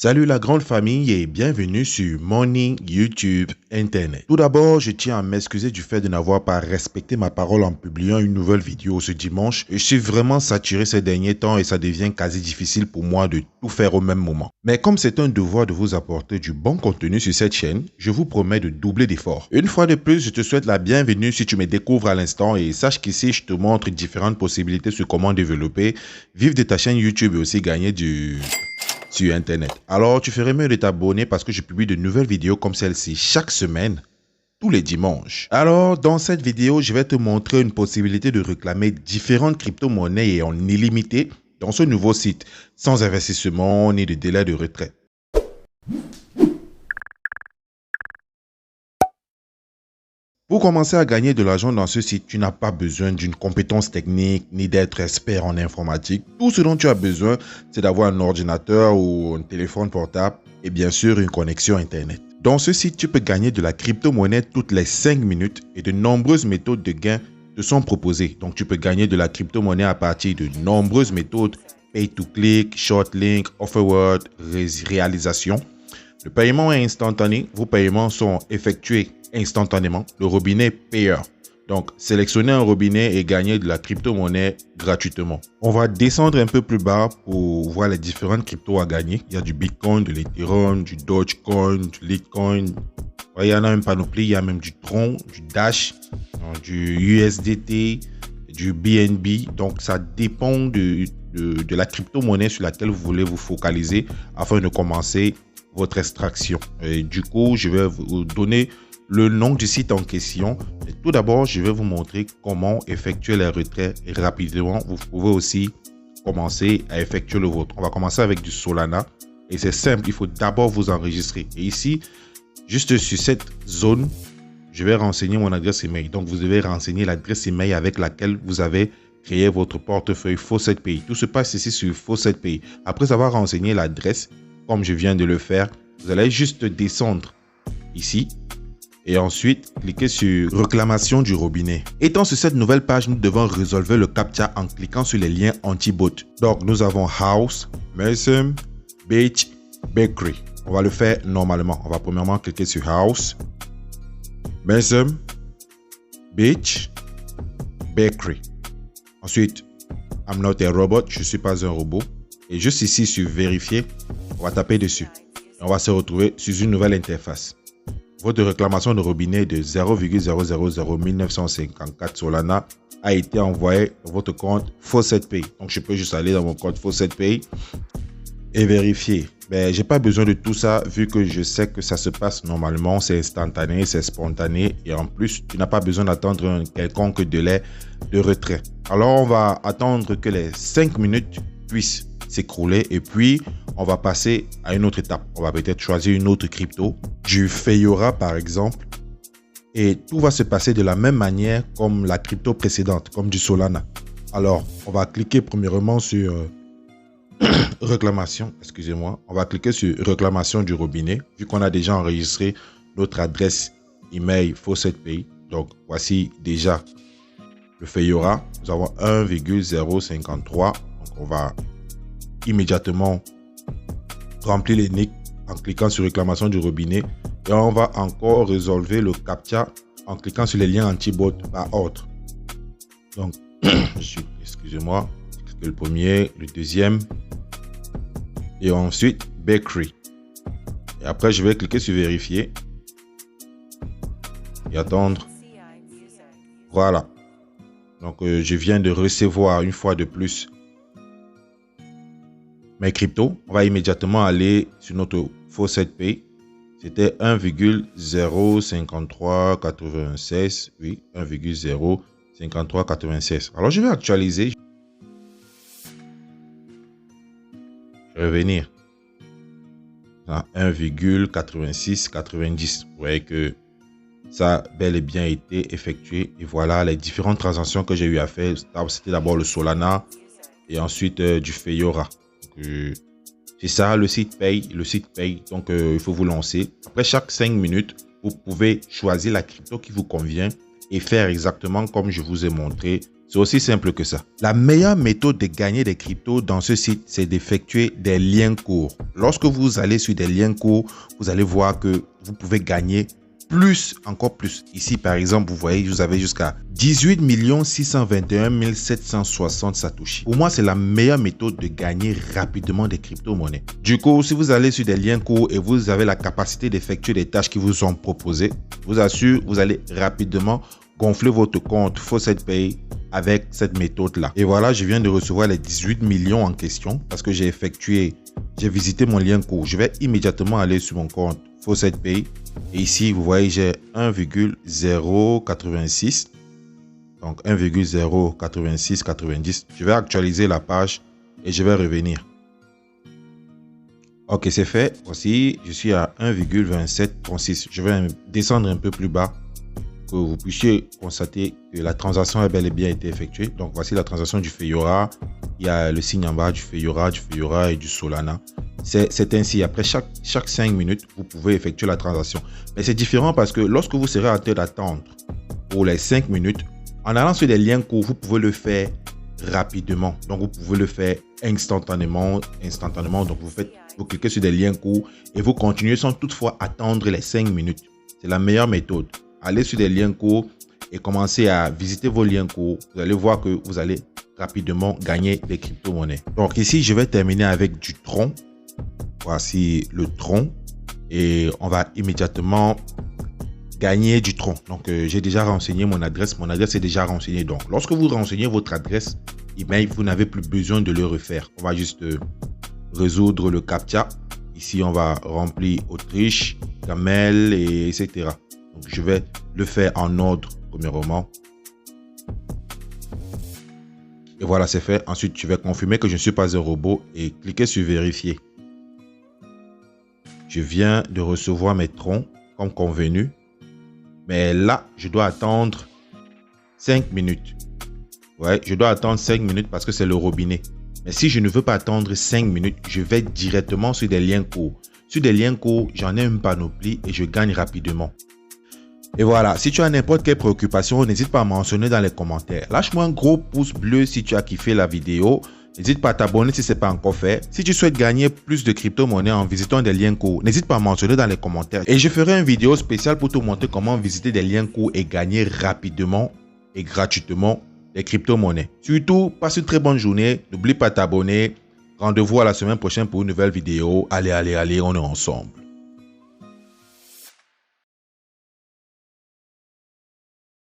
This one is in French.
Salut la grande famille et bienvenue sur Morning YouTube Internet. Tout d'abord, je tiens à m'excuser du fait de n'avoir pas respecté ma parole en publiant une nouvelle vidéo ce dimanche. Je suis vraiment saturé ces derniers temps et ça devient quasi difficile pour moi de tout faire au même moment. Mais comme c'est un devoir de vous apporter du bon contenu sur cette chaîne, je vous promets de doubler d'efforts. Une fois de plus, je te souhaite la bienvenue si tu me découvres à l'instant et sache qu'ici, je te montre différentes possibilités sur comment développer, vivre de ta chaîne YouTube et aussi gagner sur Internet. Alors, tu ferais mieux de t'abonner parce que je publie de nouvelles vidéos comme celle-ci chaque semaine, tous les dimanches. Alors, dans cette vidéo, je vais te montrer une possibilité de réclamer différentes crypto-monnaies et en illimité dans ce nouveau site, sans investissement ni de délai de retrait. Pour commencer à gagner de l'argent dans ce site, tu n'as pas besoin d'une compétence technique ni d'être expert en informatique. Tout ce dont tu as besoin, c'est d'avoir un ordinateur ou un téléphone portable et bien sûr une connexion Internet. Dans ce site, tu peux gagner de la crypto-monnaie toutes les 5 minutes et de nombreuses méthodes de gain te sont proposées. Donc tu peux gagner de la crypto-monnaie à partir de nombreuses méthodes, pay-to-click, short-link, offer-word, réalisation. Le paiement est instantané, vos paiements sont effectués instantanément, le robinet payeur. Donc, sélectionnez un robinet et gagnez de la crypto-monnaie gratuitement. On va descendre un peu plus bas pour voir les différentes cryptos à gagner. Il y a du Bitcoin, de l'Ethereum, du Dogecoin, du Litecoin. Il y en a une panoplie, il y a même du Tron, du Dash, du USDT, du BNB. Donc, ça dépend de la crypto-monnaie sur laquelle vous voulez vous focaliser afin de commencer votre extraction. Et du coup, je vais vous donner le nom du site en question. Et tout d'abord, je vais vous montrer comment effectuer les retraits rapidement. Vous pouvez aussi commencer à effectuer le vôtre. On va commencer avec du Solana. Et c'est simple, il faut d'abord vous enregistrer. Et ici, juste sur cette zone, je vais renseigner mon adresse email. Donc, vous devez renseigner l'adresse email avec laquelle vous avez créé votre portefeuille Faucet.pay. Tout se passe ici sur Faucet.pay. Après avoir renseigné l'adresse, comme je viens de le faire, vous allez juste descendre ici. Et ensuite, cliquez sur réclamation du robinet. Étant sur cette nouvelle page, nous devons résolver le CAPTCHA en cliquant sur les liens anti-bot. Donc, nous avons House, Mason, Beach, Bakery. On va le faire normalement. On va premièrement cliquer sur House, Mason, Beach, Bakery. Ensuite, I'm not a robot. Je ne suis pas un robot. Et juste ici sur Vérifier, on va taper dessus. Et on va se retrouver sur une nouvelle interface. Votre réclamation de robinet de 0,0001954 Solana a été envoyée dans votre compte Faucet.pay. Donc, je peux juste aller dans mon compte Faucet.pay et vérifier. Mais j'ai pas besoin de tout ça vu que je sais que ça se passe normalement. C'est instantané, c'est spontané. Et en plus, tu n'as pas besoin d'attendre un quelconque délai de retrait. Alors, on va attendre que les 5 minutes puissent s'écrouler et puis on va passer à une autre étape. On va peut-être choisir une autre crypto, du Fayora par exemple, et tout va se passer de la même manière comme la crypto précédente, comme du Solana. Alors, on va cliquer premièrement sur réclamation, excusez-moi. On va cliquer sur réclamation du robinet, vu qu'on a déjà enregistré notre adresse email Faucet.pay. Donc, voici déjà le Fayora. Nous avons 1,053. Donc, on va immédiatement remplir les nicks en cliquant sur réclamation du robinet et on va encore résolver le CAPTCHA en cliquant sur les liens anti-bot par ordre. Donc, excusez-moi, le premier, le deuxième et ensuite Bakery. Et après, je vais cliquer sur vérifier et attendre. Voilà. Donc, je viens de recevoir une fois de plus mes cryptos. On va immédiatement aller sur notre Faucet.pay. C'était 1,05396. Oui, 1,05396. Alors, je vais actualiser. Je vais revenir à 1,8690. Vous voyez que ça a bel et bien été effectué. Et voilà les différentes transactions que j'ai eu à faire. C'était d'abord le Solana et ensuite du Fayora. C'est ça, le site paye. Donc, il faut vous lancer. Après chaque 5 minutes, vous pouvez choisir la crypto qui vous convient et faire exactement comme je vous ai montré. C'est aussi simple que ça. La meilleure méthode de gagner des cryptos dans ce site, c'est d'effectuer des liens courts. Lorsque vous allez sur des liens courts, vous allez voir que vous pouvez gagner plus, encore plus. Ici, par exemple, vous voyez, vous avez jusqu'à 18 621 760 Satoshi. Pour moi, c'est la meilleure méthode de gagner rapidement des crypto-monnaies. Du coup, si vous allez sur des liens courts et vous avez la capacité d'effectuer des tâches qui vous sont proposées, je vous assure, vous allez rapidement gonfler votre compte FaucetPay avec cette méthode-là. Et voilà, je viens de recevoir les 18 millions en question parce que j'ai visité mon lien court. Je vais immédiatement aller sur mon compte FaucetPay. Et ici, vous voyez, j'ai 1,086. Donc 1,08690. Je vais actualiser la page et je vais revenir. Ok, c'est fait. Voici, je suis à 1,2736. Je vais descendre un peu plus bas, que vous puissiez constater que la transaction a bel et bien été effectuée. Donc voici la transaction du Fiora. Il y a le signe en bas du Fiora et du Solana. C'est ainsi. Après chaque 5 minutes, vous pouvez effectuer la transaction. Mais c'est différent parce que lorsque vous serez en train d'attendre pour les 5 minutes, en allant sur des liens courts, vous pouvez le faire rapidement. Donc vous pouvez le faire instantanément. Donc vous cliquez sur des liens courts et vous continuez sans toutefois attendre les 5 minutes. C'est la meilleure méthode. Allez sur des liens courts et commencez à visiter vos liens courts. Vous allez voir que vous allez rapidement gagner des crypto-monnaies. Donc ici, je vais terminer avec du Tron. Voici le Tron. Et on va immédiatement gagner du Tron. Donc j'ai déjà renseigné mon adresse. Mon adresse est déjà renseignée. Donc lorsque vous renseignez votre adresse email, vous n'avez plus besoin de le refaire. On va juste résoudre le CAPTCHA. Ici, on va remplir Autriche, Camel, etc. Donc, je vais le faire en ordre, premièrement. Et voilà, c'est fait. Ensuite, je vais confirmer que je ne suis pas un robot et cliquer sur vérifier. Je viens de recevoir mes troncs comme convenu. Mais là, je dois attendre 5 minutes. Ouais, je dois attendre 5 minutes parce que c'est le robinet. Mais si je ne veux pas attendre 5 minutes, je vais directement sur des liens courts. Sur des liens courts, j'en ai une panoplie et je gagne rapidement. Et voilà, si tu as n'importe quelle préoccupation, n'hésite pas à mentionner dans les commentaires. Lâche-moi un gros pouce bleu si tu as kiffé la vidéo. N'hésite pas à t'abonner si ce n'est pas encore fait. Si tu souhaites gagner plus de crypto-monnaies en visitant des liens courts, n'hésite pas à mentionner dans les commentaires. Et je ferai une vidéo spéciale pour te montrer comment visiter des liens courts et gagner rapidement et gratuitement des crypto-monnaies. Surtout, passe une très bonne journée. N'oublie pas de t'abonner. Rendez-vous à la semaine prochaine pour une nouvelle vidéo. Allez, on est ensemble.